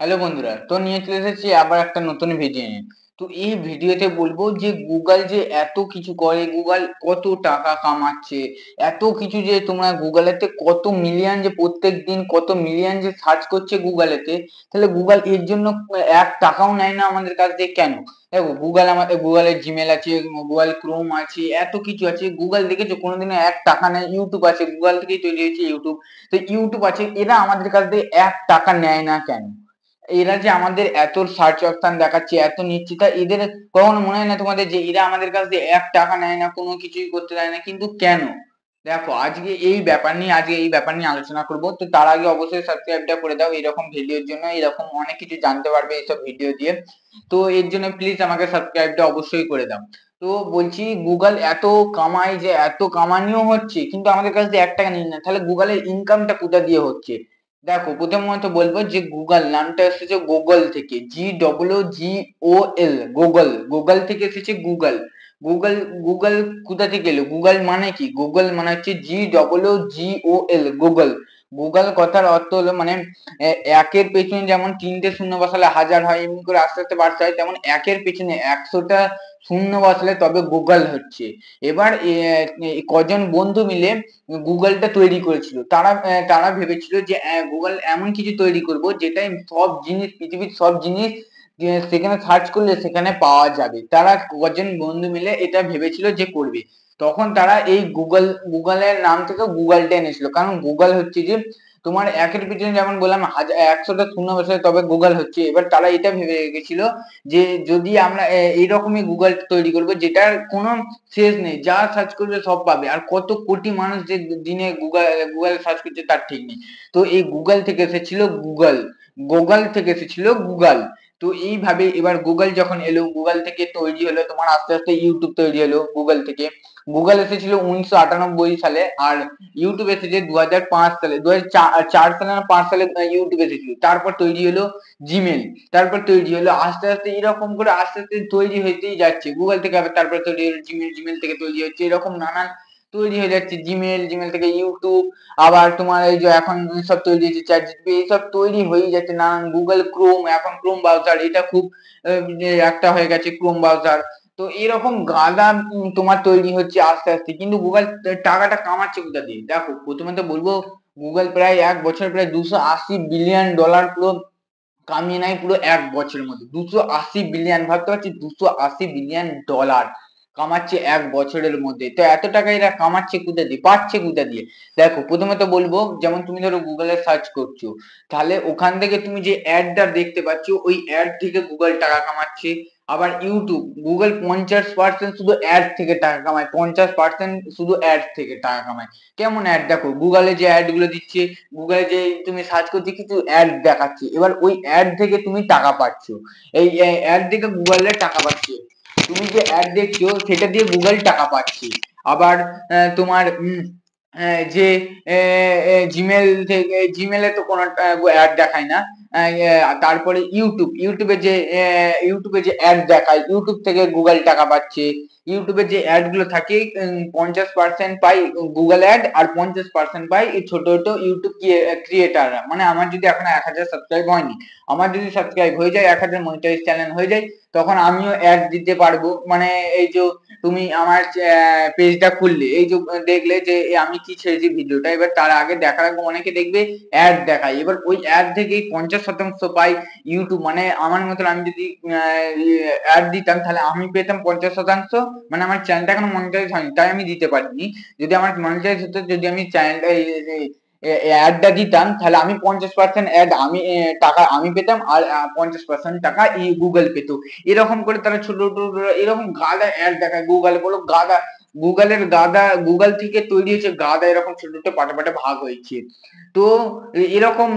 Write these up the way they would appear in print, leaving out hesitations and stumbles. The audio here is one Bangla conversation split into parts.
হ্যালো বন্ধুরা, তো নিয়ে চলে এসেছি আবার একটা নতুন ভিডিও নিয়ে। তো এই ভিডিওতে বলবো যে গুগল যে এত কিছু করে, গুগল কত টাকা কামাচ্ছে, এত কিছু যে তোমরা গুগলেতে কত মিলিয়ন যে প্রত্যেক দিন কত মিলিয়ন যে সার্চ করছে গুগলেতে, তাহলে গুগল এর জন্য এক টাকাও নেয় না আমাদের কাছ থেকে কেন? দেখো গুগল আমাদের গুগলের জিমেল আছে, গুগল ক্রোম আছে, এত কিছু আছে। গুগল দেখেছো কোনোদিনও এক টাকা নেয়? ইউটিউব আছে, গুগল থেকেই তৈরি হয়েছে ইউটিউব। তো ইউটিউব আছে, এরা আমাদের কাছ থেকে এক টাকা নেয় না কেন? এরা যে আমাদের এত সার্চ অপশন দেখাচ্ছে, এত নিচ্ছে, তা এদের কখনো মনে হয় না তোমাদের যে এরা আমাদের কাছ থেকে এক টাকা নেয় না, কোনো কিছুই করতে দেয় না, কিন্তু কেন? দেখো আজকে এই ব্যাপার নিয়ে আলোচনা করব। তো তার আগে অবশ্যই সাবস্ক্রাইবটা করে দাও এরকম ভিডিওর জন্য, এরকম অনেক কিছু জানতে পারবে এইসব ভিডিও দিয়ে। তো এর জন্য প্লিজ আমাকে সাবস্ক্রাইবটা অবশ্যই করে দাও। তো বলছি গুগল এত কামাই, যে এত কামানিও হচ্ছে কিন্তু আমাদের কাছ থেকে এক টাকা নিয়ে না, তাহলে গুগলের ইনকামটা কোথা দিয়ে হচ্ছে? দেখো প্রথমত বলবো যে গুগল নামটা এসেছে গুগল থেকে, GOOGLE, গুগল, গুগল থেকে এসেছে গুগল। গুগল, গুগল কোথা থেকে এলো? গুগল মানে কি? গুগল মানে হচ্ছে GOOGLE, গুগল। গুগল কথার অর্থ হলো মানে একের পেছনে যেমন তিনটে শূন্য বসালে হাজার হয়, এমনি করে আস্তে আস্তে বাড়তে হয়, তেমন একের পেছনে 100টা শূন্য বসালে তবে গুগল হচ্ছে। এবার কজন বন্ধু মিলে গুগলটা তৈরি করেছিল। তারা ভেবেছিল যে গুগল এমন কিছু তৈরি করব যেটাই সব জিনিস, পৃথিবীর সব জিনিস সেখানে সার্চ করলে সেখানে পাওয়া যাবে। তারা কজন বন্ধু মিলে এটা ভেবেছিল যে করবে। তখন তারা এই গুগলের নাম থেকে গুগলটা এনেছিল, কারণ গুগল হচ্ছে যে তোমার একের পিছনে যেমন বললাম 100টা শূন্য বসে তবে গুগল হচ্ছে। এবার তারা এটা ভেবে রেখেছিল যে যদি আমরা এইরকমই গুগল তৈরি করবো যেটার কোনো শেষ নেই, যা সার্চ করবে সব পাবে, আর কত কোটি মানুষ যে দিনে গুগল সার্চ করছে তার ঠিক নেই। তো এই গুগল থেকে এসেছিল গুগল, গুগল থেকে এসেছিল গুগল। তো এইভাবে এবার গুগল যখন এলো, গুগল থেকে তৈরি হলো তোমার আস্তে আস্তে ইউটিউব তৈরি হলো গুগল থেকে। গুগল এসেছিল 1998 সালে, আর ইউটিউব এসেছে 2005 সালে, 2004 সালে না 5 সালে ইউটিউব এসেছিল। তারপর তৈরি হলো জিমেল, তারপর তৈরি হলো আস্তে আস্তে, এরকম করে আস্তে আস্তে তৈরি হইতেই যাচ্ছে। গুগল থেকে আবার তারপর তৈরি হলো জিমেল, জিমেল থেকে তৈরি হচ্ছে, এরকম নানান তৈরি হয়ে যাচ্ছে। জিমেল, জিমেল থেকে ইউটিউব, আবার তোমার এই যে এখন সব তৈরি হচ্ছে চ্যাট জিপিটি, এইসব তৈরি হয়েই যাচ্ছে নানান। গুগল ক্রোম, এখন ক্রোম ব্রাউজার, এটা খুব একটা হয়ে গেছে ক্রোম ব্রাউজার। তো এরকম গাদা তোমার তৈরি হচ্ছে আস্তে আস্তে, কিন্তু গুগল টাকাটা কামাচ্ছে কোথা দিয়ে? দেখো প্রথমে তো বলবো গুগল প্রায় এক বছর প্রায় $280 বিলিয়ন পুরো কামিয়ে নেয় পুরো এক বছরের মধ্যে। 280 বিলিয়ন, ভাবতে পারছি 280 বিলিয়ন ডলার কামাচ্ছে এক বছরের মধ্যে। তো এত টাকা এরা কামাচ্ছে কোথা দিয়ে, পাচ্ছে কোথা দিয়ে? দেখো প্রথমে তো বলবো, যেমন তুমি ধরো গুগলে সার্চ করছো, তাহলে ওখান থেকে তুমি যে অ্যাডটা দেখতে পাচ্ছ ওই অ্যাড থেকে গুগল টাকা কামাচ্ছে। আবার ইউটিউব, গুগল 50% শুধু অ্যাড থেকে টাকা কামায়, 50% শুধু অ্যাড থেকে টাকা কামায়। কেমন অ্যাড? দেখো গুগলে যে অ্যাড গুলো দিচ্ছে, গুগলে যে তুমি সার্চ করছো কিছু অ্যাড দেখাচ্ছে, এবার ওই অ্যাড থেকে তুমি টাকা পাচ্ছ। এই অ্যাড থেকে গুগলে টাকা পাচ্ছে, তুমি যে অ্যাড দেখছো সেটা দিয়ে গুগল টাকা পাচ্ছে। আবার তোমার যে জিমেল থেকে, জিমেলে তো কোনো অ্যাড দেখায় না। তারপরে ইউটিউবে যে অ্যাড দেখায়, ইউটিউব থেকে গুগল টাকা পাচ্ছে। ইউটিউবে যে অ্যাড গুলো থাকে 50% পাই গুগল অ্যাড, আর 50% পাই এই ছোট ছোট ইউটিউব ক্রিয়েটাররা। মানে আমার যদি এখন 1000 সাবস্ক্রাইব হয়নি, আমার যদি সাবস্ক্রাইব হয়ে যায়, 1000 মনিটাইজ চ্যানেল হয়ে যায়, তখন আমিও অ্যাড দিতে পারবো। মানে এই যে তুমি আমার পেজটা খুললে, এই যে দেখলে যে আমি কি ছেড়েছি ভিডিওটা, এবার তার আগে দেখার আগে অনেকে দেখবে অ্যাড দেখায়, এবার ওই অ্যাড থেকে 50% পাই ইউটিউব। মানে আমার মতন আমি যদি অ্যাড দিতাম তাহলে আমি পেতাম 50%। মানে আমার চ্যানেলটা এখনো মনিটাইজ হয়নি তাই আমি দিতে পারিনি। যদি আমার মনিটাইজ হতো, যদি আমি চ্যানেলটা অ্যাডটা দিতাম, তাহলে আমি 50% অ্যাড আমি টাকা আমি পেতাম, আর 50% টাকা গুগল পেত। এরকম করে তারা ছোট ছোট এরকম গাদা অ্যাড দেখায়। গুগল বলো গাদা, গুগলের গাদা, গুগল থেকে তৈরি হয়েছে গাদা এরকম ছোট ছোট পাটে পাটে ভাগ হয়েছে। তো এরকম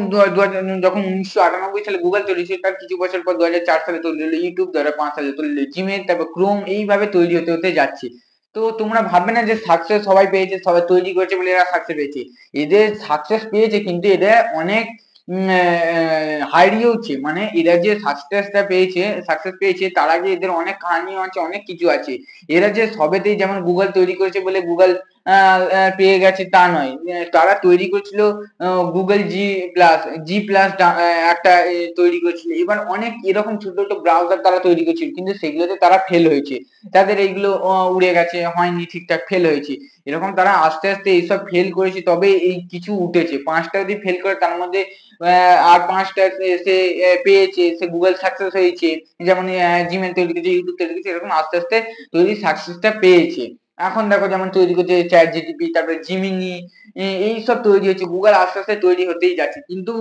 যখন 1998 সালে গুগল তৈরি হয়েছে, তার কিছু বছর পর 2004 সালে তৈরি হলো ইউটিউব, 2005 সালে তৈরি হলো জিমেল, তারপর ক্রোম, এইভাবে তৈরি হতে হতে যাচ্ছে। তো তোমরা ভাববে না যে সাকসেস সবাই পেয়েছে, সবাই তৈরি করেছে বলে এরা সাকসেস পেয়েছে। এদের সাকসেস পেয়েছে, কিন্তু এদের অনেক হারিয়েওছে। মানে এরা যে সাকসেস পেয়েছে তার আগে এদের অনেক কাহিনীও আছে, অনেক কিছু আছে। এরা যে সবেতেই, যেমন গুগল তৈরি করেছে বলে গুগল পেয়ে গেছে তা নয়, তারা তৈরি করেছিল গুগল জি প্লাস একটা তৈরি করেছিল। এবার অনেক এরকম ছোট ছোট ব্রাউজার তারা তৈরি করেছিল, কিন্তু সেগুলোতে তারা ফেল হয়েছে, তাদের এইগুলো উড়ে গেছে, হয়নি ঠিকঠাক, ফেল হয়েছে। এরকম তারা আস্তে আস্তে এইসব ফেল করেছে তবে এই কিছু উঠেছে। 5টা যদি ফেল করে তার মধ্যে আর 5টা সে পেয়েছে, সে গুগল সাকসেস হয়েছে, যেমন জিমেল তৈরি করেছে, ইউটিউব তৈরি করেছে, এরকম আস্তে আস্তে তৈরি সাকসেসটা পেয়েছে। এখন দেখো যেমন তৈরি করছে চ্যাট জিটিপি, তারপরে জিমিনি, এইসব তৈরি হচ্ছে, গুগল আস্তে আস্তে তৈরি হতেই যাচ্ছে। কিন্তু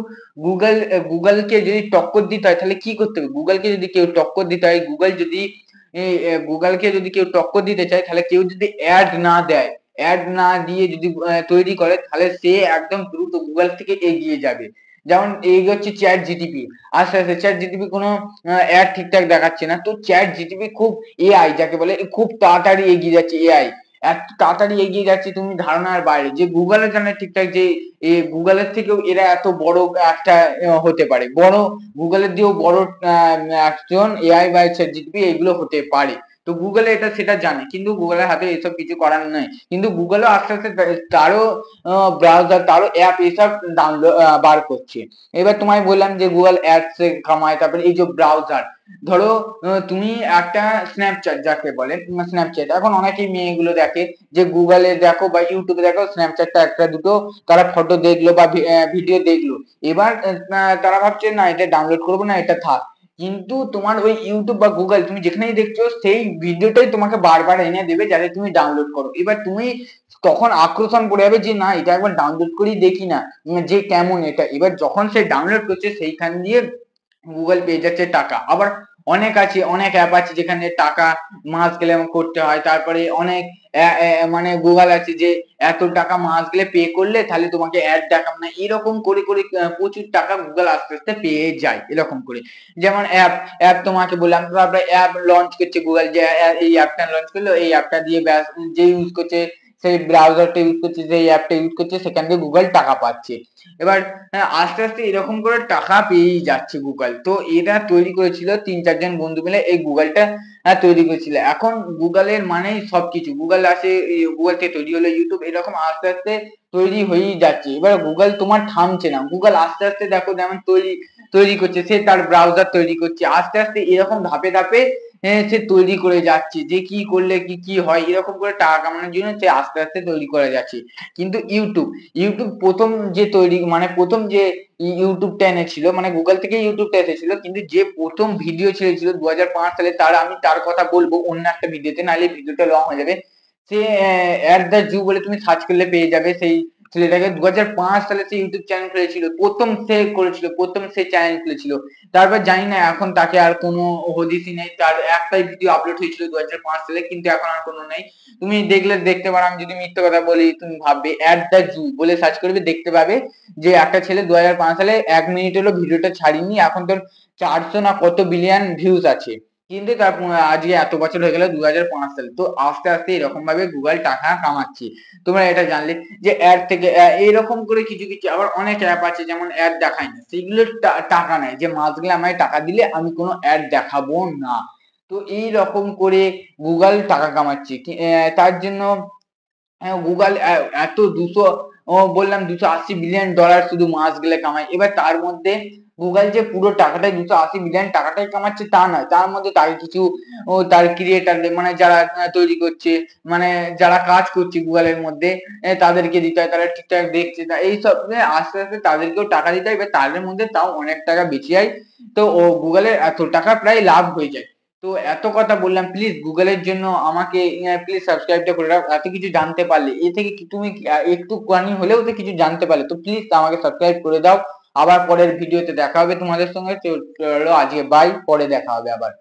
গুগলকে যদি টক্কর দিতে হয় তাহলে কি করতে হবে? গুগলকে যদি কেউ টক্কর দিতে হয়, গুগলকে যদি কেউ টক্কর দিতে চায়, তাহলে কেউ যদি অ্যাড না দেয়, অ্যাড না দিয়ে যদি তৈরি করে, তাহলে সে একদম দ্রুত গুগল থেকে এগিয়ে যাবে। যেমন এগোচ্ছে চ্যাট জিটিপি, আস্তে আস্তে চ্যাট জিটিপি কোনো অ্যাড ঠিকঠাক দেখাচ্ছে না, তো চ্যাট জিটিপি খুব এআই যাকে বলে খুব তাড়াতাড়ি এগিয়ে যাচ্ছে। এআই এত তাড়াতাড়ি এগিয়ে যাচ্ছে তুমি ধারণার বাইরে, যে গুগলের জানে ঠিকঠাক যে গুগলের থেকেও এরা এত বড় একটা হতে পারে, বড় গুগলের দিয়েও বড় একজন এআই বা চ্যাট জিটিপি এগুলো হতে পারে। তো গুগলে এটা সেটা জানে, কিন্তু গুগলের হাতে এসব কিছু করার নেই। কিন্তু গুগলও আস্তে আস্তে তারও ব্রাউজার, তারও অ্যাপ এসব ডাউনলোড বার করছে। এবার তোমায় বললাম যে গুগল অ্যাডস এ কামায়, তারপরে এই যে ব্রাউজার, ধরো তুমি একটা স্ন্যাপচ্যাট যাকে বলে, স্ন্যাপচ্যাট এখন অনেকেই মেয়েগুলো দেখে, যে গুগলে দেখো বা ইউটিউবে দেখো স্ন্যাপচ্যাটটা একটা দুটো তারা ফটো দেখলো বা ভিডিও দেখলো, এবার তারা ভাবছে না এটা ডাউনলোড করবো না, এটা থাক। কিন্তু তোমার ওই ইউটিউব বা গুগল তুমি যেখানেই দেখছো সেই ভিডিওটাই তোমাকে বারবার এনে দেবে যাতে তুমি ডাউনলোড করো। এবার তুমি তখন আকর্ষণ পড়ে যাবে যে না এটা একবার ডাউনলোড করেই দেখি না, যে কেমন এটা। এবার যখন সে ডাউনলোড করছে সেইখান দিয়ে গুগল পেয়ে যাচ্ছে টাকা। আবার অনেক আছে, অনেক অ্যাপ আছে যেখানে টাকা মাস গেলে করতে হয়। তারপরে অনেক মানে গুগল আছে যে এত টাকা মাস গেলে পে করলে তাহলে তোমাকে অ্যাড দেখাবে না, এরকম করে করে প্রচুর টাকা গুগল আস্তে আস্তে পেয়ে যায় এরকম করে। যেমন অ্যাপ তোমাকে বললাম, তারপরে অ্যাপ লঞ্চ করছে গুগল, যে এই অ্যাপটা লঞ্চ করলো, এই অ্যাপটা দিয়ে ব্যাস যে ইউজ করছে, সেই ব্রাউজারটা ইউজ করছে, সেই অ্যাপটা ইউজ করছে, সেখান থেকে গুগল টাকা পাচ্ছে। এবার আস্তে আস্তে এরকম করে টাকা পেয়েই যাচ্ছে গুগল। তো এরা তৈরি করেছিল 3-4 জন বন্ধু মিলে, এই গুগলটা তৈরি করেছিল। এখন গুগলের মানেই সবকিছু, গুগল আছে, গুগল থেকে তৈরি হলো ইউটিউব, এরকম আস্তে আস্তে তৈরি হয়েই যাচ্ছে। এবার গুগল তোমার থামছে না, গুগল আস্তে আস্তে দেখো যেমন তৈরি তৈরি করছে, সে তার ব্রাউজার তৈরি করছে, আস্তে আস্তে এরকম ধাপে ধাপে সে তৈরি করে যাচ্ছে, যে কি করলে কি কি হয়, এরকম করে টাকা কামানোর জন্য সে আস্তে আস্তে তৈরি করে যাচ্ছে। কিন্তু ইউটিউব প্রথম যে তৈরি, মানে প্রথম যে ইউটিউবটা এনেছিল, মানে গুগল থেকে ইউটিউবটা এসেছিল, কিন্তু যে প্রথম ভিডিও ছেড়েছিল 2005 সালে, আমি তার কথা বলবো অন্য একটা ভিডিওতে, নাহলে ভিডিওটা লং হয়ে যাবে। সে @the_Jew বলে তুমি সার্চ করলে পেয়ে যাবে সেই ছেলেটাকে। 2005 সালে সে ইউটিউব চ্যানেল খুলেছিল, প্রথম সে করেছিল, প্রথম সে চ্যানেল খুলেছিল। তারপর জানি না এখন তাকে আর কোনো হদিসই নেই, তার একটাই ভিডিও আপলোড হয়েছিল 2005 সালে, কিন্তু এখন আর কোনো নেই। তুমি দেখলে দেখতে পারো, আমি যদি মিথ্যে কথা বলি তুমি ভাববে, @the_Jew বলে সার্চ করবে, দেখতে পাবে যে একটা ছেলে 2005 সালে 1 মিনিট হলো ভিডিওটা ছাড়িনি, এখন তোর 400 না কত বিলিয়ন ভিউজ আছে। কিন্তু তার আজকে এত বছর হয়ে গেল 2005 সালে। তো আস্তে আস্তে এরকম ভাবে গুগল টাকা কামাচ্ছে। তোমরা এটা জানলে যে অ্যাড থেকে এইরকম করে কিছু কিছু আবার অনেক অ্যাপ আছে যেমন অ্যাড দেখায় না, সেগুলো টাকা নেয়, যে মাস গেলে আমায় টাকা দিলে আমি কোনো অ্যাড দেখাবো না। তো এই রকম করে গুগল টাকা কামাচ্ছে। তার জন্য গুগল এত 200 বললাম 280 বিলিয়ন ডলার শুধু মাস গেলে কামায়। এবার তার মধ্যে গুগল যে পুরো টাকাটাই 280 বিলিয়ন টাকাটাই কামাচ্ছে তা নয়, তার মধ্যে তাকে কিছু তার ক্রিয়েটার, মানে যারা তৈরি করছে, মানে যারা কাজ করছে গুগলের মধ্যে, তাদেরকে দিতে হয়, তারা ঠিকঠাক দেখছে না, এইসব আস্তে আস্তে তাদেরকেও টাকা দিতে হয়। এবার তাদের মধ্যে তাও অনেক টাকা বেঁচে যায়। তো গুগলের এত টাকা প্রায় লাভ হয়ে যায়। তো এত কথা বললাম, প্লিজ গুগলের জন্য আমাকে প্লিজ সাবস্ক্রাইবটা করে দাও। এত কিছু জানতে পারলে, এ থেকে কি তুমি একটুখানি হলেও তো কিছু জানতে পারলে, তো প্লিজ আমাকে সাবস্ক্রাইব করে দাও। আবার পরের ভিডিওতে দেখা হবে তোমাদের সঙ্গে। চলো আজকে বাই, পরে দেখা হবে আবার।